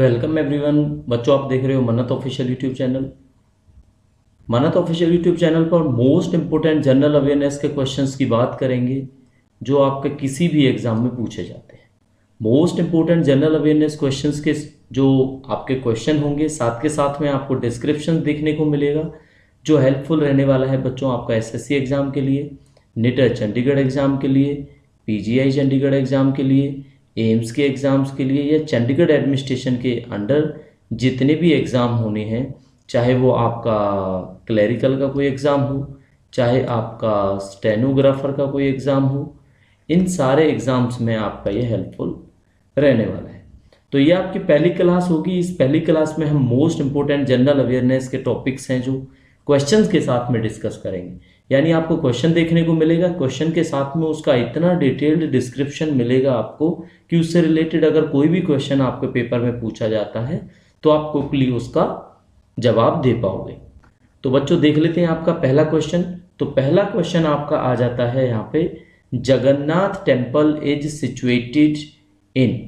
Welcome everyone. बच्चों, आप देख रहे हो मन्नत ऑफिशियल यूट्यूब चैनल। मन्नत ऑफिशियल यूट्यूब चैनल पर मोस्ट इंपोर्टेंट जनरल अवेयरनेस के क्वेश्चंस की बात करेंगे जो आपके किसी भी एग्जाम में पूछे जाते हैं। Most important general awareness questions के जो आपके क्वेश्चन होंगे, साथ के साथ में आपको डिस्क्रिप्शन देखने को मिलेगा जो हेल्पफुल रहने वाला है बच्चों आपका एसएससी एग्ज़ाम के लिए, नीट चंडीगढ़ एग्ज़ाम के लिए, पीजीआई चंडीगढ़ एग्ज़ाम के लिए, एम्स के एग्ज़ाम्स के लिए, या चंडीगढ़ एडमिनिस्ट्रेशन के अंडर जितने भी एग्ज़ाम होने हैं, चाहे वो आपका क्लरिकल का कोई एग्ज़ाम हो, चाहे आपका स्टेनोग्राफर का कोई एग्ज़ाम हो, इन सारे एग्ज़ाम्स में आपका ये हेल्पफुल रहने वाला है। तो ये आपकी पहली क्लास होगी। इस पहली क्लास में हम मोस्ट इंपोर्टेंट जनरल अवेयरनेस के टॉपिक्स हैं जो क्वेश्चंस के साथ में डिस्कस करेंगे। यानी आपको क्वेश्चन देखने को मिलेगा, क्वेश्चन के साथ में उसका इतना डिटेल्ड डिस्क्रिप्शन मिलेगा आपको कि उससे रिलेटेड अगर कोई भी क्वेश्चन आपके पेपर में पूछा जाता है तो आप क्विकली उसका जवाब दे पाओगे। तो बच्चों देख लेते हैं आपका पहला क्वेश्चन। तो पहला क्वेश्चन आपका आ जाता है यहाँ पे, Jagannath temple is situated in.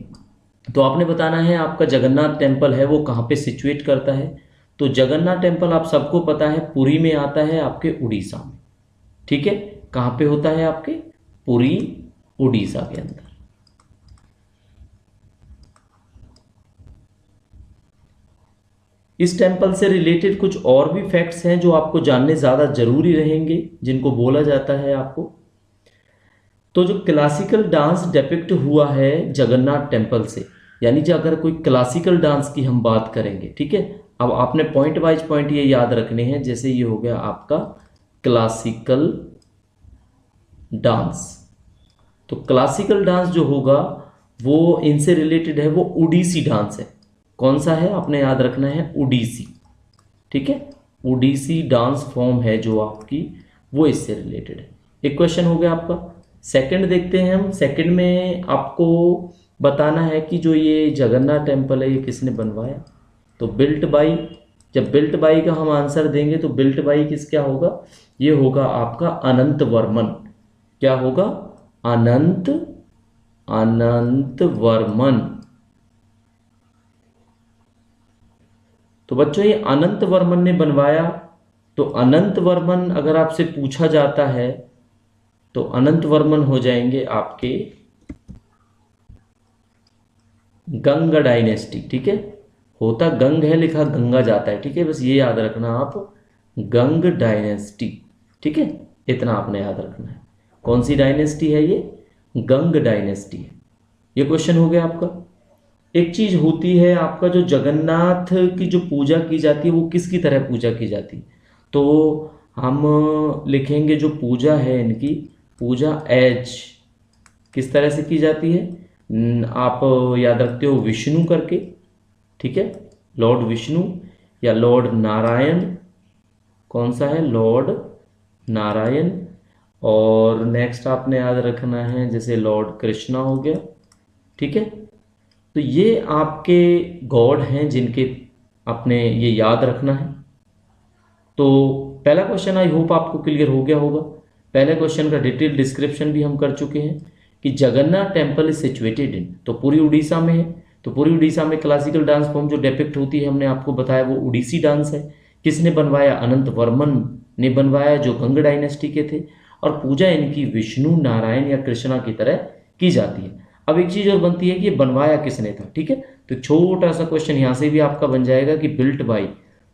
तो आपने बताना है आपका जगन्नाथ टेम्पल है वो कहाँ पे सिचुएट करता है। तो जगन्नाथ टेम्पल आप सबको पता है पुरी में आता है, आपके उड़ीसा में। ठीक है, कहाँ पे होता है? आपके पुरी, उड़ीसा के अंदर। इस टेम्पल से रिलेटेड कुछ और भी फैक्ट्स हैं जो आपको जानने ज़्यादा जरूरी रहेंगे, जिनको बोला जाता है आपको। तो जो क्लासिकल डांस डेपिक्ट हुआ है जगन्नाथ टेम्पल से, यानी जो अगर कोई क्लासिकल डांस की हम बात करेंगे, ठीक है, अब आपने पॉइंट वाइज पॉइंट ये याद रखने हैं। जैसे ये हो गया आपका क्लासिकल डांस, तो क्लासिकल डांस जो होगा वो इनसे रिलेटेड है, वो उड़ीसी डांस है। कौन सा है? आपने याद रखना है, उड़ीसी। ठीक है, उड़ीसी डांस फॉर्म है जो आपकी, वो इससे रिलेटेड है। एक क्वेश्चन हो गया आपका। सेकंड देखते हैं हम। सेकंड में आपको बताना है कि जो ये जगन्नाथ टेम्पल है ये किसने बनवाया। तो बिल्ट बाई, जब बिल्ट बाई का हम आंसर देंगे तो बिल्ट बाई किस क्या होगा? ये होगा आपका अनंत वर्मन। क्या होगा? अनंत वर्मन। तो बच्चों ये अनंत वर्मन ने बनवाया। तो अनंत वर्मन अगर आपसे पूछा जाता है तो अनंत वर्मन हो जाएंगे आपके गंग डायनेस्टी। ठीक है, होता गंग है, लिखा गंगा जाता है। ठीक है, बस ये याद रखना आप, गंग डायनेस्टी। ठीक है, इतना आपने याद रखना है। कौन सी डायनेस्टी है ये? गंग डायनेस्टी है। ये क्वेश्चन हो गया आपका। एक चीज होती है आपका, जो जगन्नाथ की जो पूजा की जाती है वो किसकी तरह पूजा की जाती है। तो हम लिखेंगे जो पूजा है इनकी, पूजा एज किस तरह से की जाती है। आप याद रखते हो विष्णु करके। ठीक है, लॉर्ड विष्णु या लॉर्ड नारायण। कौन सा है? लॉर्ड नारायण। और नेक्स्ट आपने याद रखना है जैसे लॉर्ड कृष्णा हो गया। ठीक है, तो ये आपके गॉड हैं जिनके आपने ये याद रखना है। तो पहला क्वेश्चन आई होप आपको क्लियर हो गया होगा। पहले क्वेश्चन का डिटेल डिस्क्रिप्शन भी हम कर चुके हैं कि Jagannath temple is situated in, तो पूरी उड़ीसा में है। तो पूरी उड़ीसा में क्लासिकल डांस फॉर्म जो डेपिक्ट होती है हमने आपको बताया वो उड़ीसी डांस है। किसने बनवाया? अनंत वर्मन ने बनवाया, जो गंग डायनेस्टी के थे। और पूजा इनकी विष्णु, नारायण या कृष्णा की तरह की जाती है। अब एक चीज और बनती है कि ये बनवाया किसने था। ठीक है, तो छोटा सा क्वेश्चन यहाँ से भी आपका बन जाएगा कि बिल्ट बाई।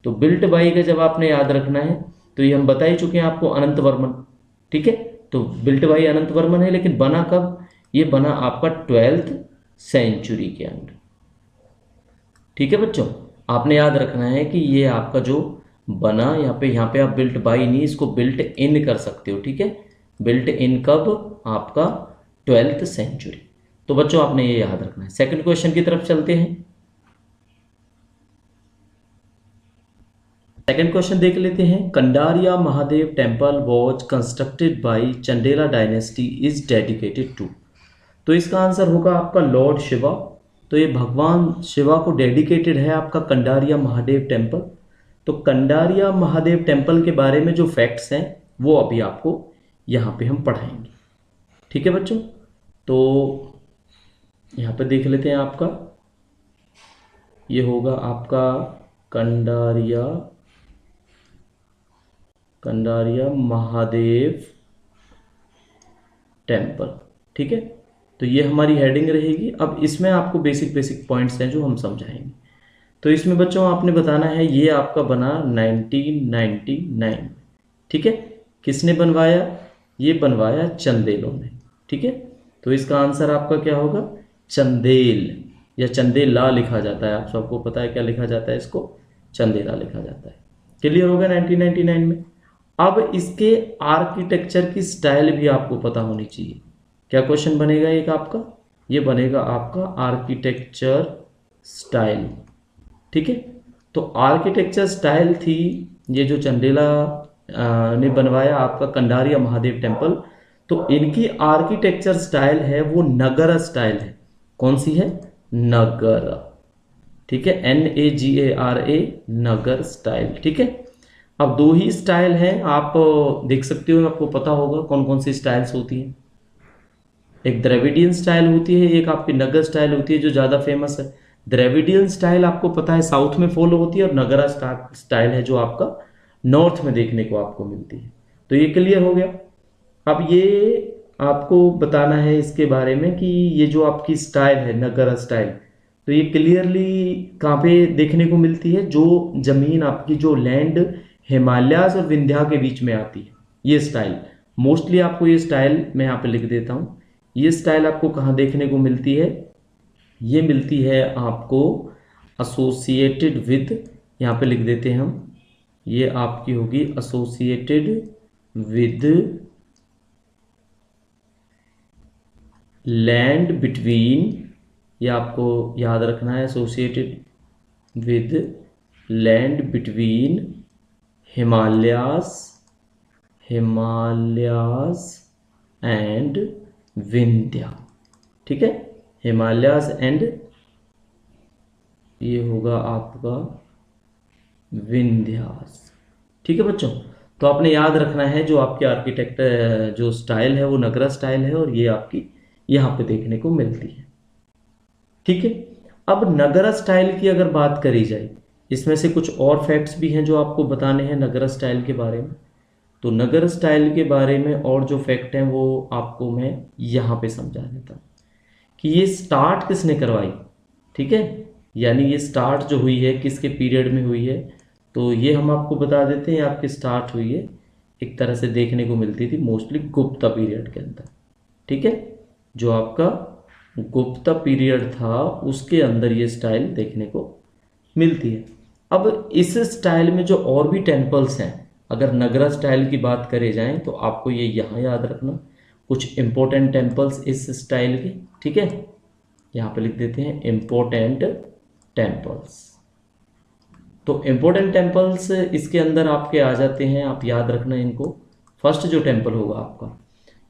तो बिल्ट बाई का जब आपने याद रखना है तो ये हम बता ही चुके हैं आपको, अनंत वर्मन। ठीक है, तो बिल्ट बाई अनंत वर्मन है, लेकिन बना कब? ये बना आपका 12th सेंचुरी के अंदर। ठीक है बच्चों, आपने याद रखना है कि ये आपका जो बना, यहाँ पे आप बिल्ट बाई नहीं, इसको बिल्ट इन कर सकते हो। ठीक है, बिल्ट इन कब? आपका 12th सेंचुरी। तो बच्चों आपने ये याद रखना है। सेकंड क्वेश्चन की तरफ चलते हैं। सेकंड क्वेश्चन देख लेते हैं। Kandariya Mahadev temple was constructed by Chandela dynasty is dedicated to. तो इसका आंसर होगा आपका लॉर्ड शिवा। तो ये भगवान शिवा को डेडिकेटेड है आपका कंडारिया महादेव टेम्पल। तो कंडारिया महादेव टेम्पल के बारे में जो फैक्ट्स हैं वो अभी आपको यहाँ पे हम पढ़ाएंगे। ठीक है बच्चों, तो यहाँ पे देख लेते हैं आपका ये होगा आपका कंडारिया महादेव टेम्पल। ठीक है, तो ये हमारी हेडिंग रहेगी। अब इसमें आपको बेसिक बेसिक पॉइंट्स हैं जो हम समझाएंगे। तो इसमें बच्चों आपने बताना है, ये आपका बना 1999। ठीक है, किसने बनवाया? ये बनवाया चंदेलों ने। ठीक है, तो इसका आंसर आपका क्या होगा? चंदेल या चंदेला लिखा जाता है। आप सबको पता है क्या लिखा जाता है? इसको चंदेला लिखा जाता है। क्लियर हो गया 1999 में। अब इसके आर्किटेक्चर की स्टाइल भी आपको पता होनी चाहिए। क्या क्वेश्चन बनेगा एक आपका? ये बनेगा आपका आर्किटेक्चर स्टाइल। ठीक है, तो आर्किटेक्चर स्टाइल थी ये जो चंदेला ने बनवाया आपका कंडारिया महादेव टेम्पल, तो इनकी आर्किटेक्चर स्टाइल है वो नगर स्टाइल है। कौन सी है? नगर। ठीक है, NAGARA, नगर स्टाइल। ठीक है, अब दो ही स्टाइल हैं, आप देख सकते हो, आपको पता होगा कौन कौन सी स्टाइल्स होती हैं। एक द्रविडियन स्टाइल होती है, एक आपकी नगर स्टाइल होती है जो ज़्यादा फेमस है। द्रविडियन स्टाइल आपको पता है साउथ में फॉलो होती है, और नगरा स्टाइल है जो आपका नॉर्थ में देखने को आपको मिलती है। तो ये क्लियर हो गया। अब ये आपको बताना है इसके बारे में कि ये जो आपकी स्टाइल है नगरा स्टाइल, तो ये क्लियरली कहाँ पे देखने को मिलती है? जो जमीन आपकी, जो लैंड हिमालयाज और विंध्या के बीच में आती है, ये स्टाइल मोस्टली आपको, ये स्टाइल मैं यहाँ पे लिख देता हूँ। ये स्टाइल आपको कहाँ देखने को मिलती है? ये मिलती है आपको एसोसिएटेड विद, यहाँ पे लिख देते हैं हम, ये आपकी होगी एसोसिएटेड विद लैंड बिटवीन, ये आपको याद रखना है, associated with land between Himalayas and Vindhya. ठीक है, हिमालयाज एंड, ये होगा आपका विंध्यास। ठीक है बच्चों, तो आपने याद रखना है जो आपके आर्किटेक्ट जो स्टाइल है वो नगरा स्टाइल है, और ये आपकी यहाँ पे देखने को मिलती है। ठीक है, अब नगरा स्टाइल की अगर बात करी जाए, इसमें से कुछ और फैक्ट्स भी हैं जो आपको बताने हैं नगरा स्टाइल के बारे में। तो नगर स्टाइल के बारे में और जो फैक्ट हैं वो आपको मैं यहाँ पे समझा देता हूँ कि ये स्टार्ट किसने करवाई। ठीक है, यानी ये स्टार्ट जो हुई है किसके पीरियड में हुई है, तो ये हम आपको बता देते हैं। आपकी स्टार्ट हुई है, एक तरह से देखने को मिलती थी मोस्टली गुप्ता पीरियड के अंदर। ठीक है, जो आपका गुप्ता पीरियड था उसके अंदर ये स्टाइल देखने को मिलती है। अब इस स्टाइल में जो और भी टेम्पल्स हैं, अगर नगरा स्टाइल की बात करे जाएं, तो आपको ये यहाँ याद रखना कुछ इंपॉर्टेंट टेम्पल्स इस स्टाइल के। ठीक है, यहाँ पे लिख देते हैं इंपॉर्टेंट टेम्पल्स। तो इंपॉर्टेंट टेम्पल्स इसके अंदर आपके आ जाते हैं, आप याद रखना इनको। फर्स्ट जो टेम्पल होगा आपका,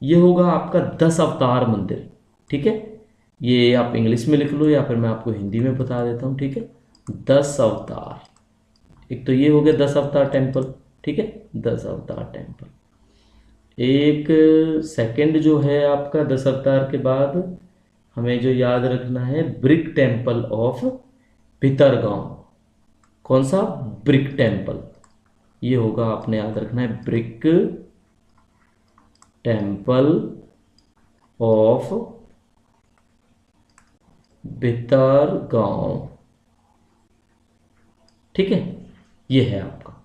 ये होगा आपका 10 अवतार मंदिर। ठीक है, ये आप इंग्लिश में लिख लो या फिर मैं आपको हिंदी में बता देता हूँ। ठीक है, 10 अवतार, एक तो ये हो गया 10 अवतार टेम्पल। ठीक है, 10 अवतार टेम्पल। एक सेकंड जो है आपका 10 अवतार के बाद हमें जो याद रखना है, ब्रिक टेम्पल ऑफ भितरगांव। कौन सा? Brick temple. ये होगा, आपने याद रखना है, ब्रिक टेम्पल ऑफ भितरगांव। ठीक है, ये है आपका।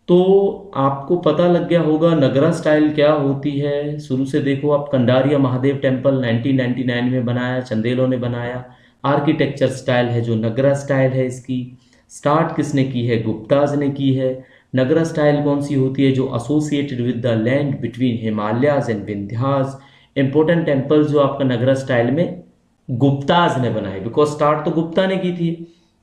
तो आपको पता लग गया होगा नगरा स्टाइल क्या होती है। शुरू से देखो आप, कंडारिया महादेव टेम्पल 1999 में बनाया, चंदेलों ने बनाया। आर्किटेक्चर स्टाइल है जो नगरा स्टाइल है, इसकी स्टार्ट किसने की है? गुप्ताज ने की है। नगरा स्टाइल कौन सी होती है? जो associated with the land between Himalayas and Vindhyas. Important temple जो आपका नगरा स्टाइल में गुप्ताज ने बनाए, बिकॉज स्टार्ट तो गुप्ता ने की थी।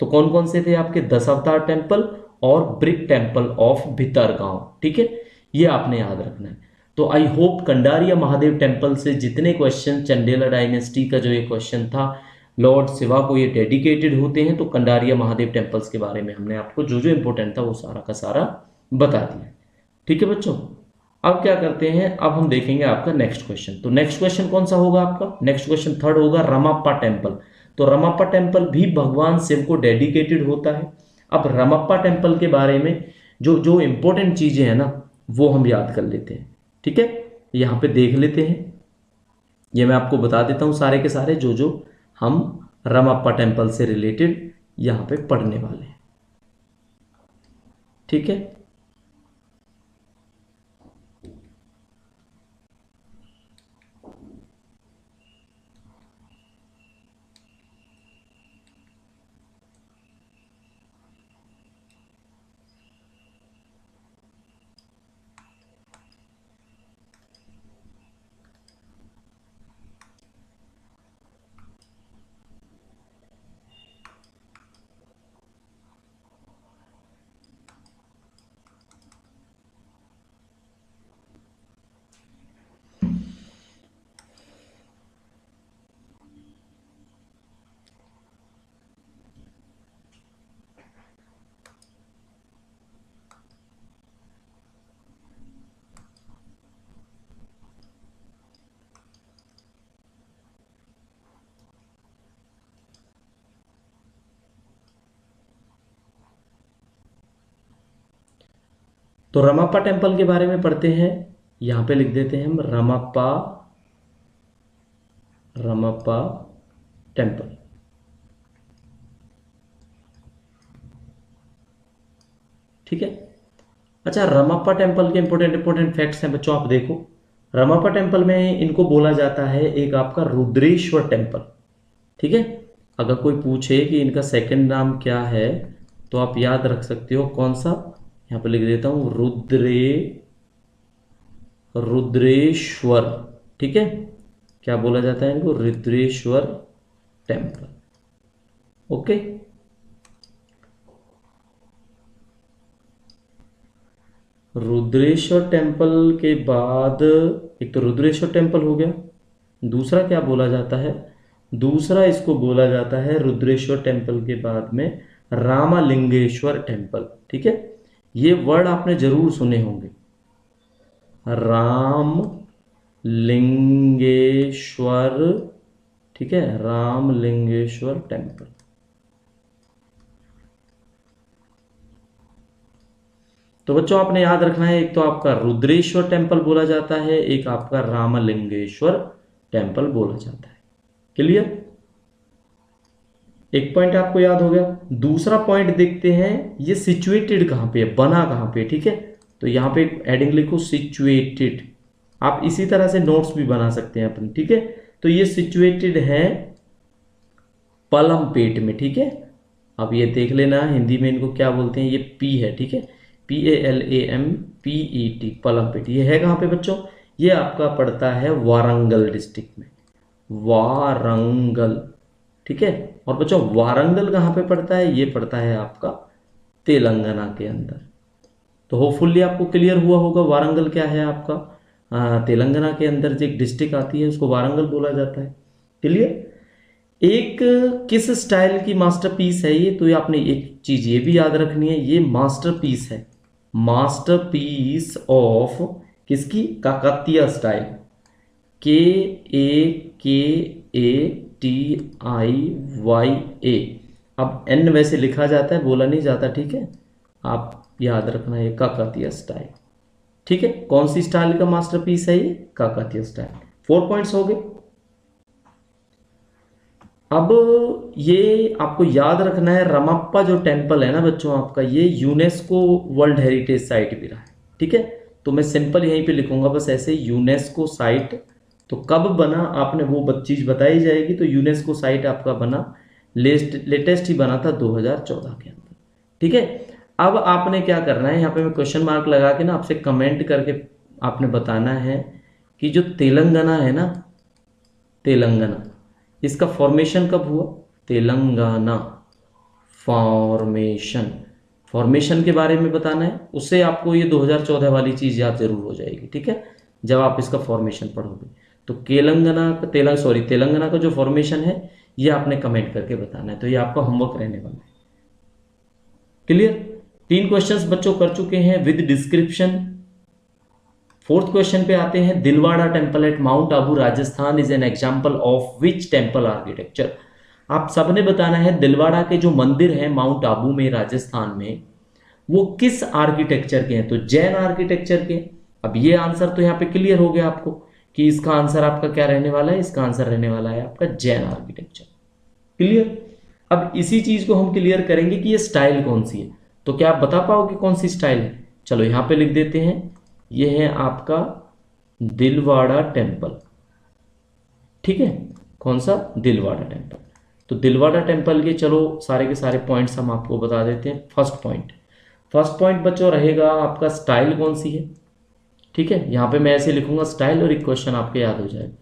तो कौन कौन से थे आपके? 10 अवतार टेम्पल और ब्रिक टेम्पल ऑफ भितरगांव। ठीक है, ये आपने याद रखना है। तो I hope Kundariya Mahadev temple से जितने क्वेश्चन, चंदेला डायनेस्टी का जो ये क्वेश्चन था, लॉर्ड शिवा को ये डेडिकेटेड होते हैं। तो कंडारिया महादेव टेम्पल्स के बारे में हमने आपको जो जो इंपॉर्टेंट था वो सारा का सारा बता दिया। ठीक है बच्चों, अब क्या करते हैं, अब हम देखेंगे आपका नेक्स्ट क्वेश्चन। तो नेक्स्ट क्वेश्चन कौन सा होगा आपका? नेक्स्ट क्वेश्चन थर्ड होगा, रमाप्पा टेम्पल। तो रमप्पा टेम्पल भी भगवान शिव को डेडिकेटेड होता है। अब रमप्पा टेम्पल के बारे में जो जो इंपॉर्टेंट चीजें हैं ना वो हम याद कर लेते हैं, ठीक है। यहाँ पे देख लेते हैं, ये मैं आपको बता देता हूँ सारे के सारे जो जो हम रमप्पा टेम्पल से रिलेटेड यहाँ पे पढ़ने वाले हैं, ठीक है। तो रमप्पा टेम्पल के बारे में पढ़ते हैं, यहां पे लिख देते हैं हम रमप्पा रमप्पा टेम्पल, ठीक है। अच्छा, रमप्पा टेम्पल के इंपॉर्टेंट इंपॉर्टेंट फैक्ट्स हैं बच्चों, आप देखो। रमप्पा टेम्पल में इनको बोला जाता है एक आपका रुद्रेश्वर टेम्पल, ठीक है। अगर कोई पूछे कि इनका सेकंड नाम क्या है तो आप याद रख सकते हो कौन सा, यहां पे लिख देता हूं रुद्रेश्वर, ठीक है। क्या बोला जाता है इनको? Rudreshwar temple, okay. Rudreshwar temple के बाद एक तो रुद्रेश्वर टेम्पल हो गया, दूसरा क्या बोला जाता है? दूसरा इसको बोला जाता है रुद्रेश्वर टेम्पल के बाद में रामलिंगेश्वर टेम्पल, ठीक है। ये वर्ड आपने जरूर सुने होंगे, रामलिंगेश्वर, ठीक है, रामलिंगेश्वर टेम्पल। तो बच्चों आपने याद रखना है, एक तो आपका रुद्रेश्वर टेम्पल बोला जाता है, एक आपका रामलिंगेश्वर टेम्पल बोला जाता है। क्लियर? एक पॉइंट आपको याद हो गया। दूसरा पॉइंट देखते हैं, ये सिचुएटेड कहां पे है, बना कहां पे, ठीक है। तो यहां पे एडिंग लिखो सिचुएटेड, आप इसी तरह से नोट्स भी बना सकते हैं अपने, ठीक है। तो ये सिचुएटेड है पलमपेट में, ठीक है। अब ये देख लेना हिंदी में इनको क्या बोलते हैं, ये पी है, ठीक है, PALAMPET, पलमपेट। ये है कहां पे बच्चों? ये आपका पड़ता है वारंगल डिस्ट्रिक्ट में, वारंगल, ठीक है। और बच्चों वारंगल कहां पे पड़ता है? ये पड़ता है आपका तेलंगाना के अंदर। तो होपफुली आपको क्लियर हुआ होगा वारंगल क्या है आपका। तेलंगाना के अंदर जो एक डिस्ट्रिक्ट आती है उसको वारंगल बोला जाता है। क्लियर? एक किस स्टाइल की मास्टरपीस है ये, तो ये आपने एक चीज ये भी याद रखनी है, ये मास्टरपीस है, मास्टरपीस ऑफ किसकी? Kakatiya style, KAKATIYA। अब N वैसे लिखा जाता है, बोला नहीं जाता, ठीक है। आप याद रखना ये काकतीय स्टाइल, ठीक है। कौन सी स्टाइल का मास्टरपीस है ये? काकतीय स्टाइल। 4 पॉइंट्स हो गए। अब ये आपको याद रखना है, रमप्पा जो टेम्पल है ना बच्चों आपका, ये यूनेस्को वर्ल्ड हेरिटेज साइट भी रहा है, ठीक है। तो मैं सिंपल यहीं पे लिखूंगा बस ऐसे, यूनेस्को साइट। तो कब बना आपने वो चीज बताई जाएगी। तो यूनेस्को साइट आपका बना, लेटेस्ट ही बना था 2014 के अंदर, ठीक है। अब आपने क्या करना है, यहाँ पे मैं क्वेश्चन मार्क लगा के ना आपसे कमेंट करके आपने बताना है कि जो तेलंगाना है ना, तेलंगाना, इसका फॉर्मेशन कब हुआ? तेलंगाना फॉर्मेशन के बारे में बताना है। उससे आपको ये 2014 वाली चीज याद जरूर हो जाएगी, ठीक है, जब आप इसका फॉर्मेशन पढ़ोगे। तो तेलंगाना का जो फॉर्मेशन है ये आपने कमेंट करके बताना है। तो ये आपका होमवर्क रहने वाला है। क्लियर? 3 क्वेश्चंस बच्चों कर चुके हैं विद डिस्क्रिप्शन। 4th क्वेश्चन पे आते हैं, Dilwara temple at mount Abu Rajasthan is an example of which temple architecture. आप सबने बताना है दिलवाड़ा के जो मंदिर हैं माउंट आबू में राजस्थान में, वो किस आर्किटेक्चर के हैं? तो जैन आर्किटेक्चर के। अब ये आंसर तो यहाँ पे क्लियर हो गया आपको कि इसका आंसर आपका क्या रहने वाला है, इसका आंसर रहने वाला है आपका जैन आर्किटेक्चर। क्लियर। अब इसी चीज को हम क्लियर करेंगे कि ये स्टाइल कौन सी है। तो क्या आप बता पाओगे कौन सी स्टाइल है? चलो यहां पे लिख देते हैं, ये है आपका दिलवाड़ा टेम्पल। ठीक है, कौन सा? दिलवाड़ा टेम्पल। तो दिलवाड़ा टेम्पल के चलो सारे के सारे पॉइंट्स हम आपको बता देते हैं। फर्स्ट पॉइंट बच्चों रहेगा आपका स्टाइल कौन सी है। ठीक है, यहां पे मैं ऐसे लिखूंगा स्टाइल और एक क्वेश्चन आपके याद हो जाएगा।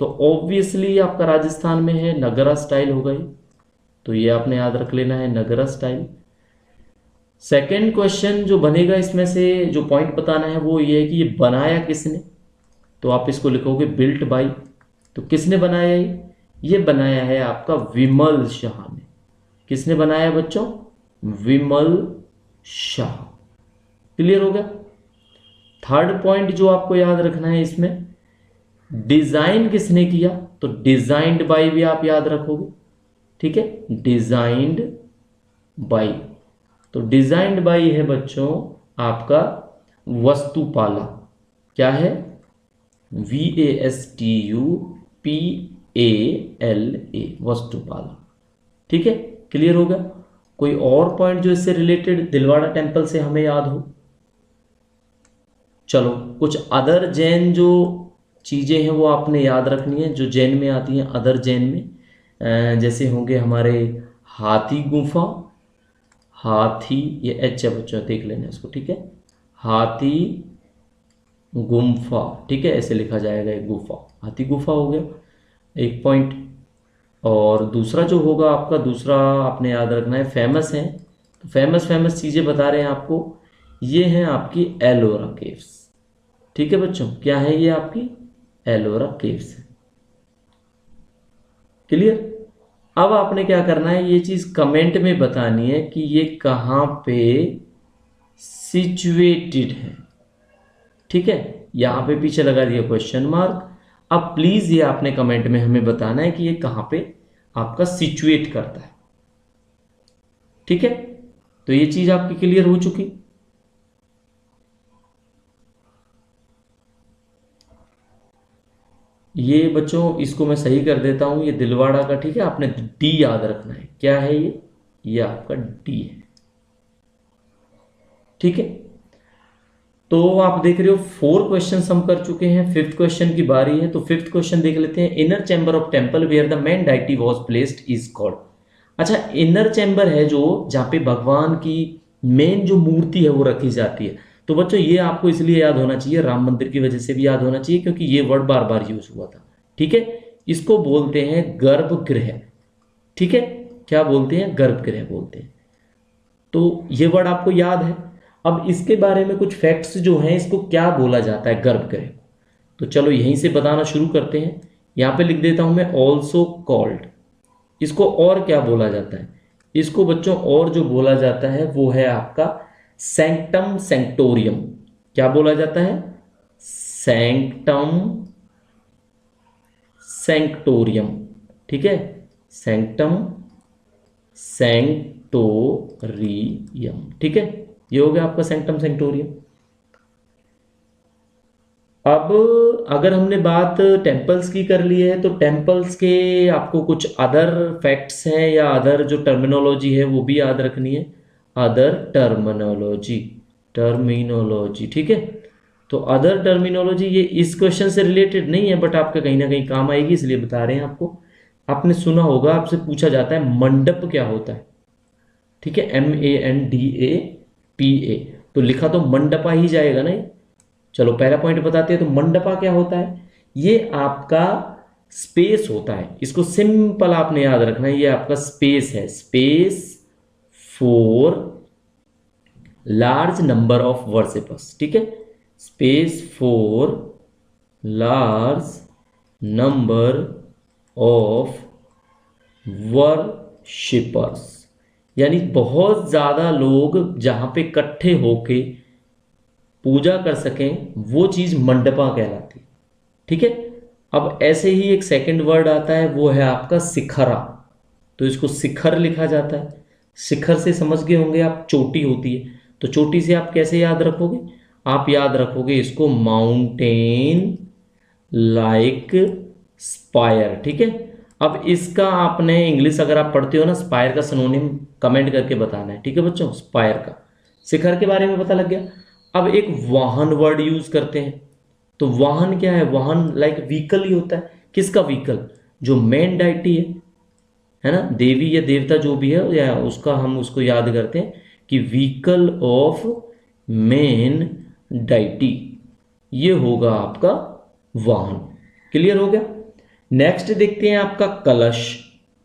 तो ऑब्वियसली आपका राजस्थान में है नगरा स्टाइल हो गई, तो ये आपने याद रख लेना है नगरा स्टाइल। सेकंड क्वेश्चन जो बनेगा इसमें से जो पॉइंट बताना है वो ये है कि ये बनाया किसने। तो आप इसको लिखोगे बिल्ट बाई। तो किसने बनाया ये बनाया है आपका विमल शाह ने। किसने बनाया बच्चों? विमल शाह। क्लियर हो गया। थर्ड पॉइंट जो आपको याद रखना है इसमें, डिजाइन किसने किया? तो डिजाइंड बाई भी आप याद रखोगे। ठीक है, डिजाइंड बाई। तो डिजाइंड बाई है बच्चों आपका वस्तुपाला। क्या है? VASTUPALA, वस्तुपाला। ठीक है, क्लियर हो गया। कोई और पॉइंट जो इससे रिलेटेड दिलवाड़ा टेम्पल से हमें याद हो? चलो कुछ अदर जैन जो चीजें हैं वो आपने याद रखनी है जो जैन में आती हैं। अदर जैन में जैसे होंगे हमारे हाथी गुफा। हाथी, ये एच है बच्चों, देख लेना इसको। ठीक है, हाथी गुम्फा। ठीक है, ऐसे लिखा जाएगा, एक गुफा, हाथी गुफा हो गया एक पॉइंट। और दूसरा जो होगा आपका, दूसरा आपने याद रखना है फेमस है। तो फेमस चीज़ें बता रहे हैं आपको, ये हैं आपकी एलोरा केव्स। ठीक है बच्चों, क्या है ये? आपकी एलोरा केव्स है। क्लियर। अब आपने क्या करना है, ये चीज कमेंट में बतानी है कि ये कहां पे सिचुएटेड है। ठीक है, यहां पे पीछे लगा दिया क्वेश्चन मार्क। अब प्लीज ये आपने कमेंट में हमें बताना है कि ये कहां पे आपका सिचुएट करता है। ठीक है, तो ये चीज आपकी क्लियर हो चुकी। ये बच्चों इसको मैं सही कर देता हूं, ये दिलवाड़ा का। ठीक है, आपने डी याद रखना है। क्या है ये आपका डी है। ठीक है, तो आप देख रहे हो 4 क्वेश्चन हम कर चुके हैं। 5th क्वेश्चन की बारी है। तो 5th क्वेश्चन देख लेते हैं। Inner chamber of temple where the main deity was placed is called. अच्छा, इनर चैम्बर है जो जहां पे भगवान की मेन जो मूर्ति है वो रखी जाती है। तो बच्चों ये आपको इसलिए याद होना चाहिए, राम मंदिर की वजह से भी याद होना चाहिए, क्योंकि ये वर्ड बार बार यूज हुआ था। ठीक है, इसको बोलते हैं गर्भगृह। ठीक है, क्या बोलते हैं? गर्भगृह बोलते हैं। तो ये वर्ड आपको याद है। अब इसके बारे में कुछ फैक्ट्स जो हैं, इसको क्या बोला जाता है गर्भगृह। तो चलो यहीं से बताना शुरू करते हैं। यहां पे लिख देता हूं मैं ऑल्सो कॉल्ड। इसको और क्या बोला जाता है? इसको बच्चों और जो बोला जाता है वो है आपका सैंक्टम सैंक्टोरियम। क्या बोला जाता है? सैंक्टम सैंक्टोरियम। ठीक है, सैंक्टम सैंक्टोरियम। ठीक है, ये हो गया आपका सैंक्टम सैंक्टोरियम। अब अगर हमने बात टेम्पल्स की कर ली है, तो टेम्पल्स के आपको कुछ अदर फैक्ट्स हैं या अदर जो टर्मिनोलॉजी है वो भी याद रखनी है। Other terminology. ठीक है, तो अदर टर्मिनोलॉजी ये इस क्वेश्चन से रिलेटेड नहीं है, बट आपका कहीं ना कहीं काम आएगी, इसलिए बता रहे हैं आपको। आपने सुना होगा, आपसे पूछा जाता है मंडप क्या होता है। ठीक है, MANDAPA, तो लिखा तो मंडपा ही जाएगा ना। चलो पहला पॉइंट बताते हैं। तो मंडपा क्या होता है? ये आपका स्पेस होता है। इसको सिंपल आपने याद रखना है, ये आपका स्पेस है। Space for large number of worshippers. ठीक है, space for large number of worshippers, यानी बहुत ज्यादा लोग जहां पे इकट्ठे होके पूजा कर सकें, वो चीज मंडपा कहलाती है। ठीक है, अब ऐसे ही एक सेकंड वर्ड आता है, वो है आपका शिखरा। तो इसको शिखर लिखा जाता है। शिखर से समझ गए होंगे आप, चोटी होती है, तो चोटी से आप कैसे याद रखोगे, आप याद रखोगे इसको माउंटेन लाइक स्पायर। ठीक है, अब इसका आपने इंग्लिश अगर आप पढ़ते हो ना, स्पायर का सिनोनिम कमेंट करके बताना है। ठीक है बच्चों, स्पायर का, शिखर के बारे में पता लग गया। अब एक वाहन वर्ड यूज करते हैं, तो वाहन क्या है, वाहन लाइक व्हीकल ही होता है। किसका व्हीकल, जो मेन डाइटी है ना, देवी या देवता जो भी है, या उसका हम उसको याद करते हैं कि व्हीकल ऑफ मेन डाइटी, ये होगा आपका वाहन। क्लियर हो गया। नेक्स्ट देखते हैं आपका कलश।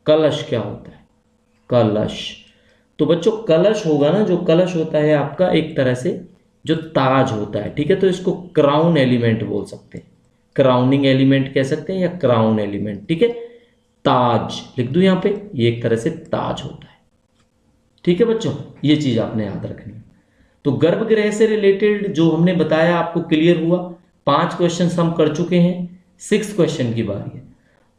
कलश क्या होता है, कलश, तो बच्चों कलश होगा ना, जो कलश होता है आपका एक तरह से जो ताज होता है। ठीक है, तो इसको क्राउन एलिमेंट बोल सकते हैं, क्राउनिंग एलिमेंट कह सकते हैं, या क्राउन एलिमेंट। ठीक है, ताज लिख दूं यहां पे, ये एक तरह से ताज होता है। ठीक है बच्चों, ये चीज आपने याद रखनी है। तो गर्भगृह से रिलेटेड जो हमने बताया आपको क्लियर हुआ। 5 क्वेश्चन हम कर चुके हैं, 6 क्वेश्चन की बारी है।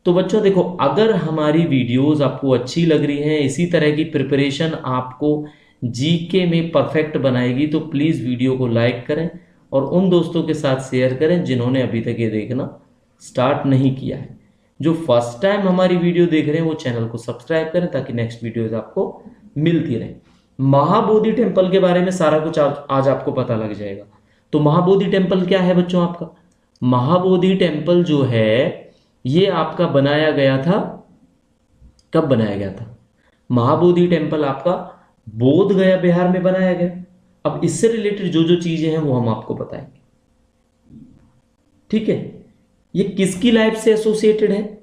तो बच्चों देखो, अगर हमारी वीडियोस आपको अच्छी लग रही हैं, इसी तरह की प्रिपरेशन आपको जीके में परफेक्ट बनाएगी, तो प्लीज़ वीडियो को लाइक करें और उन दोस्तों के साथ शेयर करें जिन्होंने अभी तक ये देखना स्टार्ट नहीं किया है। जो फर्स्ट टाइम हमारी वीडियो देख रहे हैं वो चैनल को सब्सक्राइब करें ताकि नेक्स्ट वीडियोज आपको मिलती रहे। महाबोधि टेम्पल के बारे में सारा कुछ आज आपको पता लग जाएगा। तो महाबोधि टेम्पल क्या है बच्चों आपका, महाबोधि टेम्पल जो है ये आपका बनाया गया था, कब बनाया गया था, महाबोधि टेम्पल आपका बोध गया बिहार में बनाया गया। अब इससे रिलेटेड जो जो चीजें हैं वो हम आपको बताएंगे। ठीक है, ये किसकी लाइफ से एसोसिएटेड है,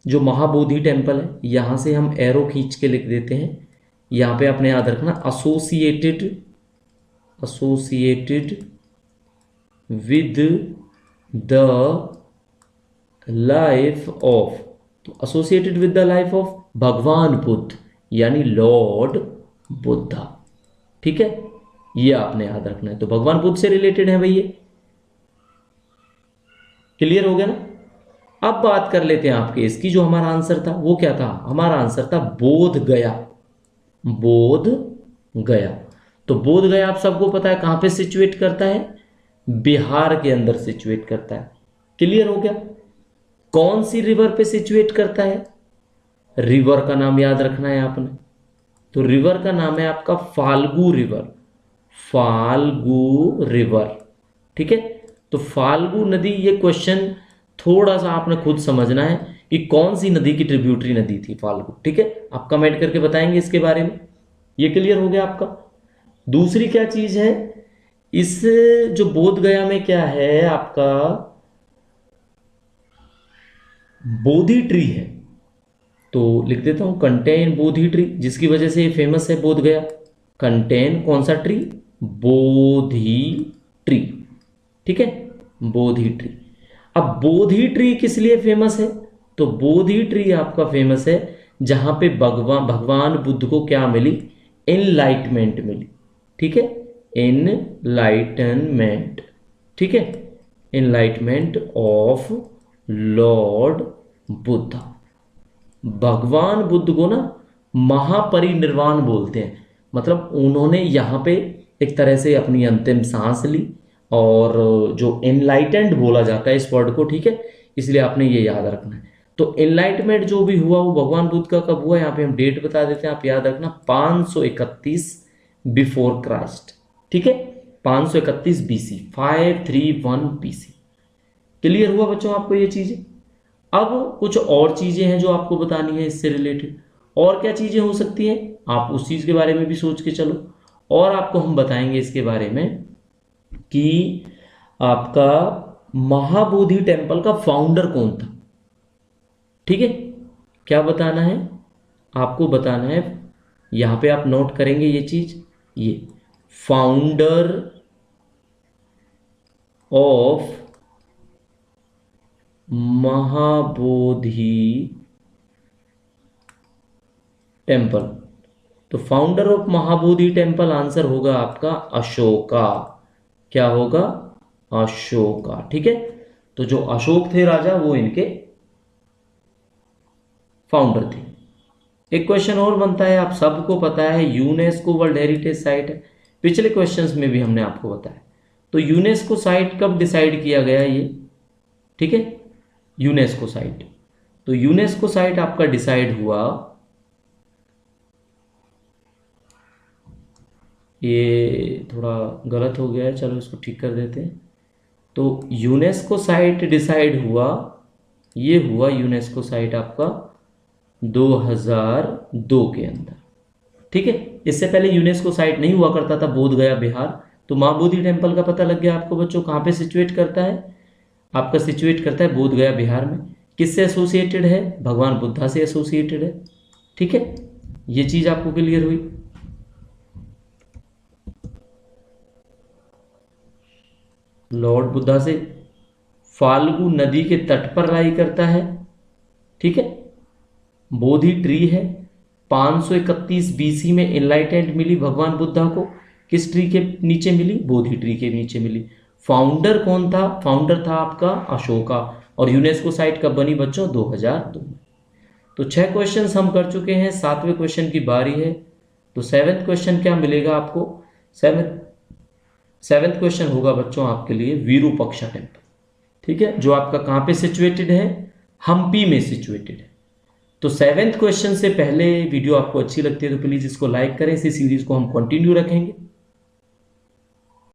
जो महाबोधि टेम्पल है, यहां से हम एरो खींच के लिख देते हैं। यहां पे आपने याद रखना associated, associated with the life of, तो associated with the life of Bhagwan Buddha, यानी लॉर्ड बुद्धा। ठीक है, ये आपने याद रखना है। तो भगवान बुद्ध से रिलेटेड है भाई ये। क्लियर हो गया ना। अब बात कर लेते हैं आपके इसकी, जो हमारा आंसर था वो क्या था, हमारा आंसर था बोध गया। बोध गया, तो बोध गया आप सबको पता है कहां पे सिचुएट करता है, बिहार के अंदर सिचुएट करता है। क्लियर हो गया। कौन सी रिवर पे सिचुएट करता है, रिवर का नाम याद रखना है आपने। तो रिवर का नाम है आपका फाल्गु रिवर, फाल्गु रिवर। ठीक है, तो फाल्गु नदी, ये क्वेश्चन थोड़ा सा आपने खुद समझना है कि कौन सी नदी की ट्रिब्यूटरी नदी थी फाल्गु। ठीक है, आप कमेंट करके बताएंगे इसके बारे में। ये क्लियर हो गया आपका। दूसरी क्या चीज है, इस जो बोध गया में क्या है आपका, बोधि ट्री है, तो लिख देता हूं कंटेन बोधि ट्री, जिसकी वजह से ये फेमस है बोध गया। कंटेन कौन सा ट्री, बोधि ट्री। ठीक है, बोधि ट्री। अब बोधि ट्री किस लिए फेमस है, तो बोधि ट्री आपका फेमस है जहां पे भगवान बुद्ध को क्या मिली, एनलाइटमेंट मिली। ठीक है, एनलाइटनमेंट। ठीक है, एनलाइटमेंट ऑफ लॉर्ड बुद्धा। भगवान बुद्ध को ना महापरिनिर्वाण बोलते हैं, मतलब उन्होंने यहाँ पे एक तरह से अपनी अंतिम सांस ली, और जो एनलाइटेंड बोला जाता है इस वर्ड को। ठीक है, इसलिए आपने ये याद रखना है। तो एनलाइटमेंट जो भी हुआ वो भगवान बुद्ध का कब हुआ, यहाँ पे हम डेट बता देते हैं, आप याद रखना 531 बिफोर क्राइस्ट। ठीक है, 531 बीसी, 531 बीसी। क्लियर हुआ बच्चों आपको ये चीजें। अब कुछ और चीजें हैं जो आपको बतानी है इससे रिलेटेड। और क्या चीजें हो सकती हैं, आप उस चीज के बारे में भी सोच के चलो, और आपको हम बताएंगे इसके बारे में कि आपका महाबोधि टेम्पल का फाउंडर कौन था। ठीक है, क्या बताना है आपको, बताना है, यहां पे आप नोट करेंगे ये चीज, ये फाउंडर ऑफ महाबोधि टेम्पल। तो founder of Mahabodhi temple answer होगा आपका अशोका। क्या होगा, अशोका। ठीक है, तो जो अशोक थे राजा वो इनके फाउंडर थे। एक क्वेश्चन और बनता है, आप सबको पता है यूनेस्को वर्ल्ड हेरिटेज साइट है, पिछले क्वेश्चंस में भी हमने आपको बताया। तो यूनेस्को साइट कब डिसाइड किया गया ये, ठीक है, यूनेस्को साइट। तो यूनेस्को साइट आपका डिसाइड हुआ, ये थोड़ा गलत हो गया है, चलो इसको ठीक कर देते हैं। तो यूनेस्को साइट डिसाइड हुआ, ये हुआ यूनेस्को साइट आपका 2002 के अंदर, ठीक है। इससे पहले यूनेस्को साइट नहीं हुआ करता था, बोध गया बिहार। तो माँ बोधि टेम्पल का पता लग गया आपको बच्चों, कहाँ पे सिचुएट करता है, आपका सिचुएट करता है बोध गया बिहार में। किससे एसोसिएटेड है, भगवान बुद्धा से एसोसिएटेड है, ठीक है। ये चीज आपको क्लियर हुई। लॉर्ड बुद्धा से, फाल्गु नदी के तट पर लाई करता है, ठीक है। बोधि ट्री है, 531 बीसी में एनलाइटेंड मिली भगवान बुद्धा को, किस ट्री के नीचे मिली, बोधि ट्री के नीचे मिली। फाउंडर कौन था, फाउंडर था आपका अशोका। और यूनेस्को साइट कब बनी बच्चों, 2002 में। तो 6 क्वेश्चंस हम कर चुके हैं, 7वें क्वेश्चन की बारी है। तो 7th क्वेश्चन क्या मिलेगा आपको, 7th क्वेश्चन होगा बच्चों आपके लिए विरूपाक्षा टेम्पल, ठीक है, जो आपका कहाँ पे सिचुएटेड है, हम्पी में सिचुएटेड है। तो 7th क्वेश्चन से पहले वीडियो आपको अच्छी लगती है तो प्लीज़ इसको लाइक करें, इसी सीरीज को हम कंटिन्यू रखेंगे।